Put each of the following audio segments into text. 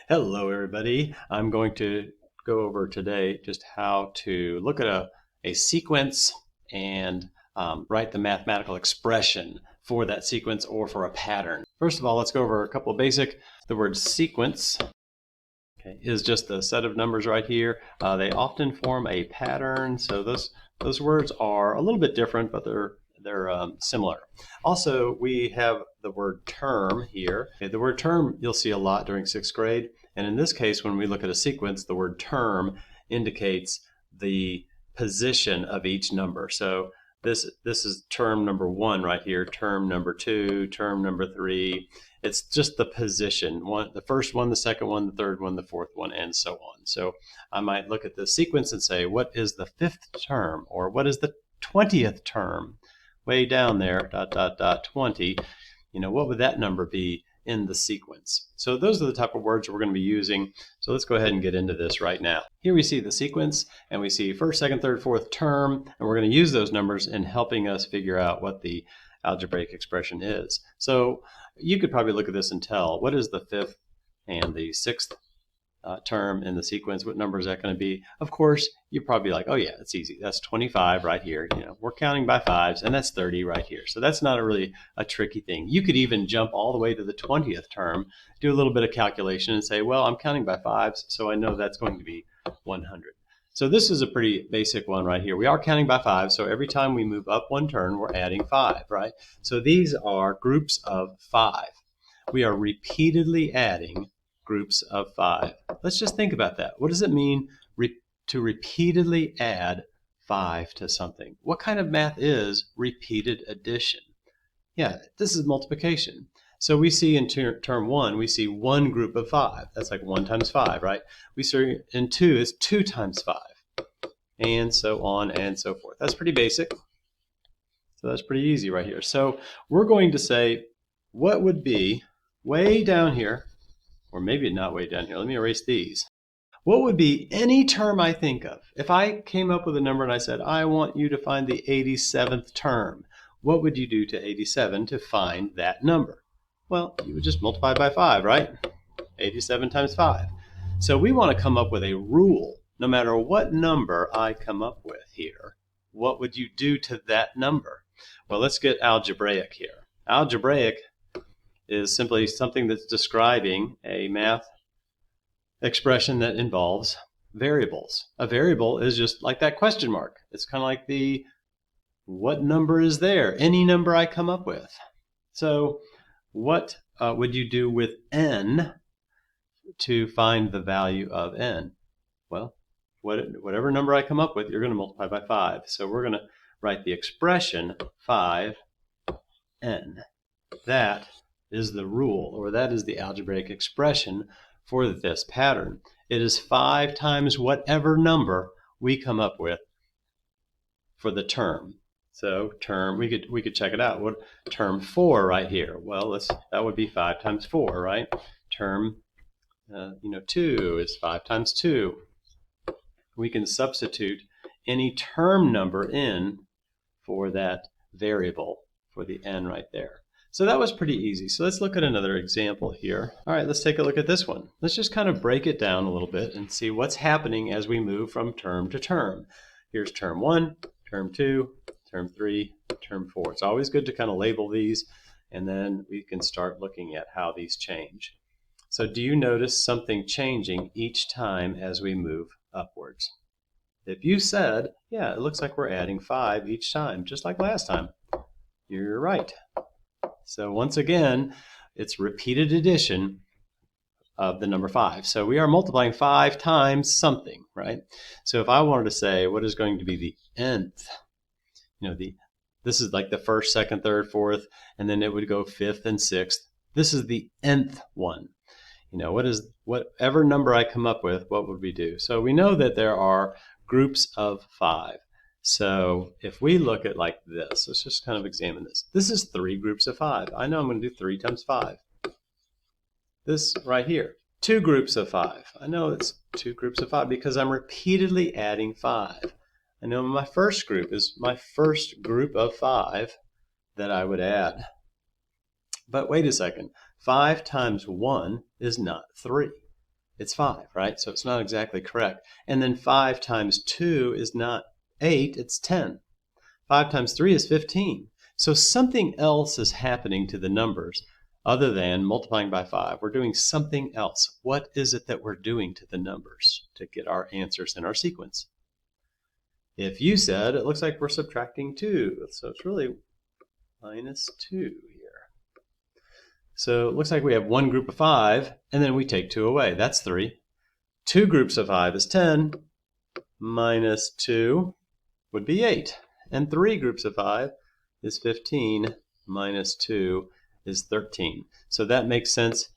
Hello, everybody. I'm going to go over today just how to look at a sequence and write the mathematical expression for that sequence or for a pattern. First of all, let's go over a couple of basic. The word sequence is just a set of numbers right here. They often form a pattern, so those words are a little bit different, but they're similar. Also, we have the word term here. Okay, the word term you'll see a lot during 6th grade, and in this case, when we look at a sequence, the word term indicates the position of each number. So this is term number 1 right here, term number 2, term number 3. It's just the position, the first one, the second one, the third one, the fourth one, and so on. So I might look at the sequence and say, what is the 5th term, or what is the 20th term? Way down there, ... 20, what would that number be in the sequence? So those are the type of words we're going to be using. So let's go ahead and get into this right now. Here we see the sequence, and we see first, second, third, fourth term, and we're going to use those numbers in helping us figure out what the algebraic expression is. So you could probably look at this and tell what is the 5th and the 6th term in the sequence. What number is that going to be? Of course, you're probably like, oh yeah, it's easy. That's 25 right here. We're counting by fives, and that's 30 right here. So that's not really a tricky thing. You could even jump all the way to the 20th term, do a little bit of calculation, and say, well, I'm counting by fives, so I know that's going to be 100. So this is a pretty basic one right here. We are counting by five, so every time we move up one turn, we're adding 5, right? So these are groups of 5. We are repeatedly adding groups of 5. Let's just think about that. What does it mean to repeatedly add 5 to something? What kind of math is repeated addition? Yeah, this is multiplication. So we see in term 1, we see one group of 5. That's like 1 times 5, right? We see in 2 is 2 times 5, and so on and so forth. That's pretty basic. So that's pretty easy right here. So we're going to say, what would be way down here, or maybe not way down here. Let me erase these. What would be any term I think of? If I came up with a number and I said, I want you to find the 87th term, what would you do to 87 to find that number? Well, you would just multiply by 5, right? 87 times 5. So we want to come up with a rule. No matter what number I come up with here, what would you do to that number? Well, let's get algebraic here. Algebraic is simply something that's describing a math expression that involves variables. A variable is just like that question mark. It's kind of like the what number is there? Any number I come up with. So what would you do with n to find the value of n? Well, whatever number I come up with, you're going to multiply by 5. So we're going to write the expression 5n. That is the rule, or that is the algebraic expression for this pattern. It is 5 times whatever number we come up with for the term. So term, we could check it out. What term 4 right here? Well, that would be 5 times 4, right? Term 2 is 5 times 2. We can substitute any term number in for that variable for the n right there. So that was pretty easy. So let's look at another example here. All right, let's take a look at this one. Let's just kind of break it down a little bit and see what's happening as we move from term to term. Here's term 1, term 2, term 3, term 4. It's always good to kind of label these, and then we can start looking at how these change. So do you notice something changing each time as we move upwards? If you said, yeah, it looks like we're adding 5 each time, just like last time, you're right. So once again, it's repeated addition of the number 5. So we are multiplying 5 times something, right? So if I wanted to say what is going to be the nth, this is like the first, second, third, fourth, and then it would go 5th and 6th. This is the nth one. Whatever number I come up with, what would we do? So we know that there are groups of 5. So if we look at like this, let's just kind of examine this. This is 3 groups of 5. I know I'm going to do 3 times 5. This right here, 2 groups of 5. I know it's 2 groups of 5 because I'm repeatedly adding 5. I know my first group is my first group of 5 that I would add. But wait a second, 5 times 1 is not 3. it's 5, right? So it's not exactly correct. And then 5 times 2 is not 8, it's 10. 5 times 3 is 15. So something else is happening to the numbers other than multiplying by 5. We're doing something else. What is it that we're doing to the numbers to get our answers in our sequence? If you said it looks like we're subtracting 2, so it's really minus 2 here. So it looks like we have one group of 5, and then we take 2 away. That's 3. 2 groups of 5 is 10. Minus 2 would be 8. And 3 groups of 5 is 15. Minus 2 is 13. So that makes sense.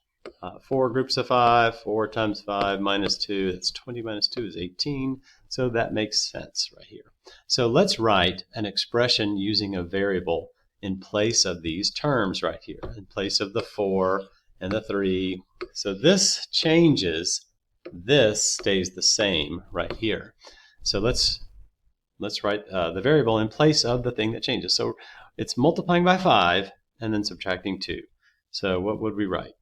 4 groups of 5, 4 times 5 minus 2, that's 20 minus 2 is 18. So that makes sense right here. So let's write an expression using a variable in place of these terms right here, in place of the 4 and the 3. So this changes, this stays the same right here. So let's write the variable in place of the thing that changes. So it's multiplying by 5 and then subtracting 2. So what would we write?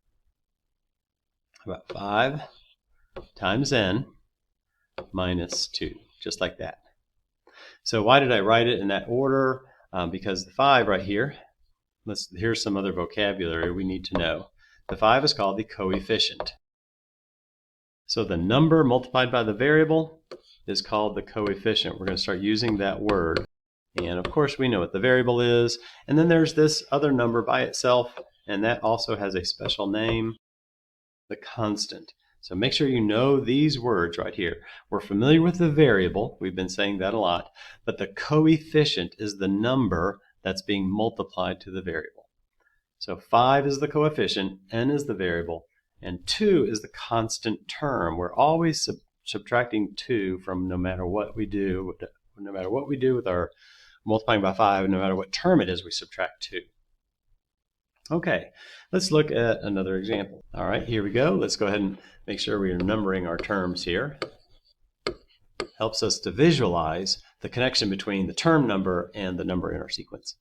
About 5 times n minus 2, just like that. So why did I write it in that order? Because the 5 right here, here's some other vocabulary we need to know. The 5 is called the coefficient. So the number multiplied by the variable is called the coefficient. We're going to start using that word. And of course we know what the variable is. And then there's this other number by itself, and that also has a special name, the constant. So make sure you know these words right here. We're familiar with the variable. We've been saying that a lot. But the coefficient is the number that's being multiplied to the variable. So 5 is the coefficient, n is the variable, and 2 is the constant term. We're always subtracting 2 from no matter what we do. No matter what we do with our multiplying by 5, no matter what term it is, we subtract 2. Okay, let's look at another example. All right, here we go. Let's go ahead and make sure we are numbering our terms here. Helps us to visualize the connection between the term number and the number in our sequence.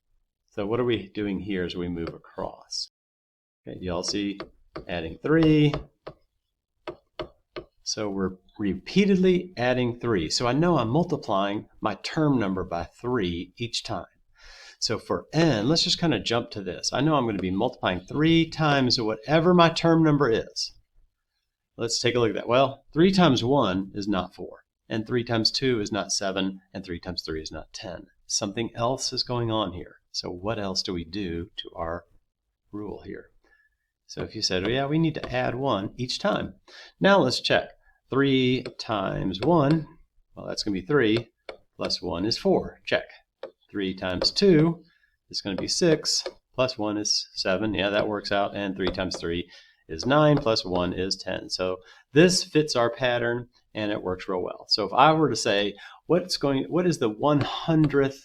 So what are we doing here as we move across? Okay, you all see adding 3. So we're repeatedly adding 3. So I know I'm multiplying my term number by 3 each time. So for n, let's just kind of jump to this. I know I'm going to be multiplying 3 times whatever my term number is. Let's take a look at that. Well, 3 times 1 is not 4, and 3 times 2 is not 7, and 3 times 3 is not 10. Something else is going on here. So what else do we do to our rule here? So if you said, oh yeah, we need to add 1 each time. Now let's check. 3 times 1, well, that's going to be 3, plus 1 is 4. Check. 3 times 2 is going to be 6, plus 1 is 7. Yeah, that works out. And 3 times 3 is 9, plus 1 is 10. So this fits our pattern, and it works real well. So if I were to say, what is the 100th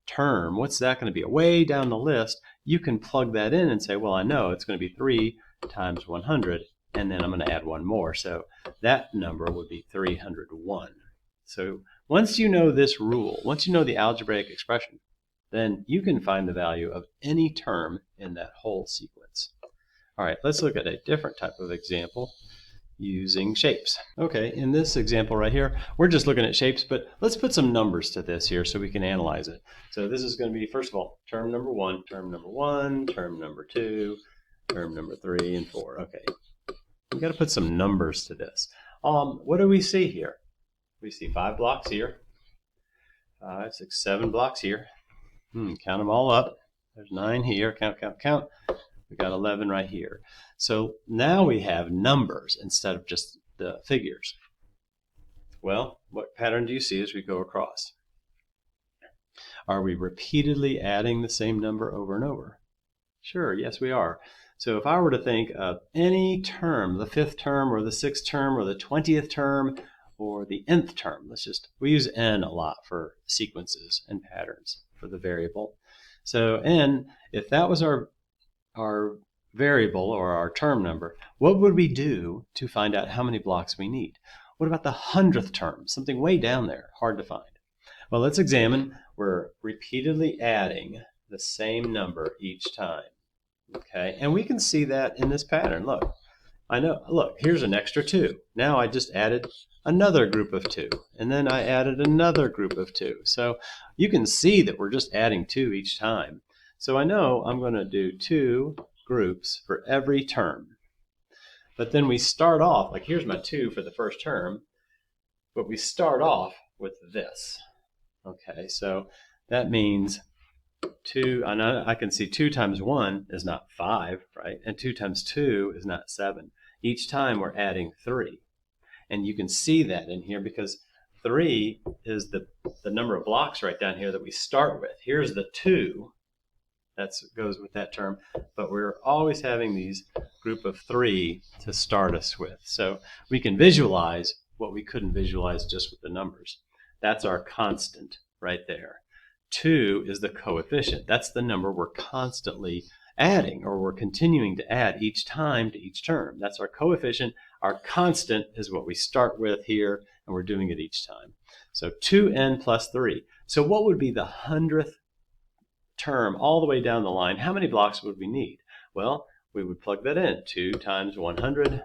term? What's that going to be? Way down the list, you can plug that in and say, well, I know it's going to be 3 times 100, and then I'm going to add 1 more. So that number would be 301. So once you know this rule, once you know the algebraic expression, then you can find the value of any term in that whole sequence. All right, let's look at a different type of example using shapes. Okay, in this example right here, we're just looking at shapes, but let's put some numbers to this here so we can analyze it. So this is going to be, first of all, term number 1, term number 1, term number 2, term number 3, and 4. Okay, we got to put some numbers to this. What do we see here? We see 5 blocks here, 5, 6, 7 blocks here. Count them all up. There's 9 here. Count, count, count. We got 11 right here. So now we have numbers instead of just the figures. Well, what pattern do you see as we go across? Are we repeatedly adding the same number over and over? Sure, yes we are. So if I were to think of any term, the 5th term or the 6th term or the 20th term or the nth term, we use n a lot for sequences and patterns for the variable. So n, if that was our variable or our term number, what would we do to find out how many blocks we need? What about the 100th term, something way down there, hard to find? Well, let's examine. We're repeatedly adding the same number each time. Okay, and we can see that in this pattern. Look, I know, look, here's an extra 2. Now I just added another group of 2, and then I added another group of 2. So you can see that we're just adding 2 each time. So I know I'm going to do 2 groups for every term. But then we start off, like here's my 2 for the first term, but we start off with this. Okay, so that means 2, and I can see 2 times 1 is not 5, right? And 2 times 2 is not 7. Each time we're adding 3. And you can see that in here because 3 is the number of blocks right down here that we start with. Here's the 2. That goes with that term. But we're always having these group of 3 to start us with. So we can visualize what we couldn't visualize just with the numbers. That's our constant right there. 2 is the coefficient. That's the number we're constantly adding, or we're continuing to add each time to each term. That's our coefficient. Our constant is what we start with here, and we're doing it each time. So 2n plus 3. So what would be the 100th term all the way down the line? How many blocks would we need? Well, we would plug that in. 2 times 100,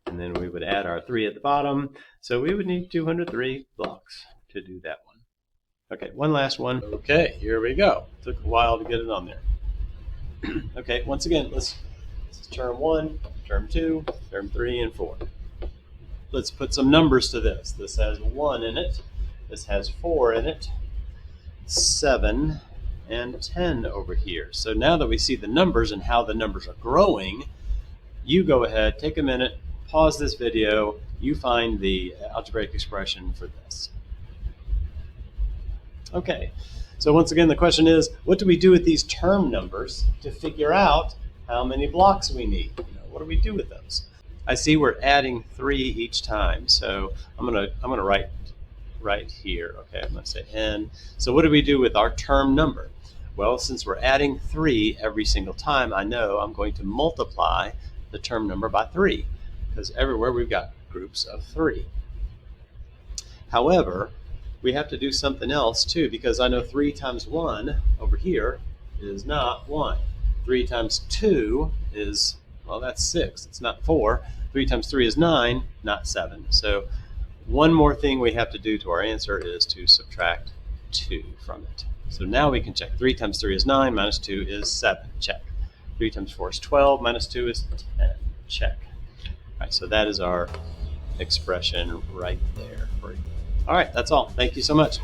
and then we would add our 3 at the bottom. So we would need 203 blocks to do that one. Okay, one last one. Okay, here we go. Took a while to get it on there. Okay, once again, this is term 1, term 2, term 3, and 4. Let's put some numbers to this. This has 1 in it. This has 4 in it. 7 and 10 over here. So now that we see the numbers and how the numbers are growing, you go ahead, take a minute, pause this video, you find the algebraic expression for this. Okay, so once again the question is, what do we do with these term numbers to figure out how many blocks we need? What do we do with those? I see we're adding 3 each time, so I'm gonna write right here. Okay, I'm gonna say n. So what do we do with our term number? Well, since we're adding 3 every single time, I know I'm going to multiply the term number by 3, because everywhere we've got groups of 3. However, we have to do something else too, because I know 3 times 1 over here is not 1. 3 times 2 is, well, that's 6. It's not 4. 3 times 3 is 9, not 7. So one more thing we have to do to our answer is to subtract 2 from it. So now we can check. 3 times 3 is 9, minus 2 is 7. Check. 3 times 4 is 12, minus 2 is 10. Check. All right, so that is our expression right there for you. All right, that's all. Thank you so much.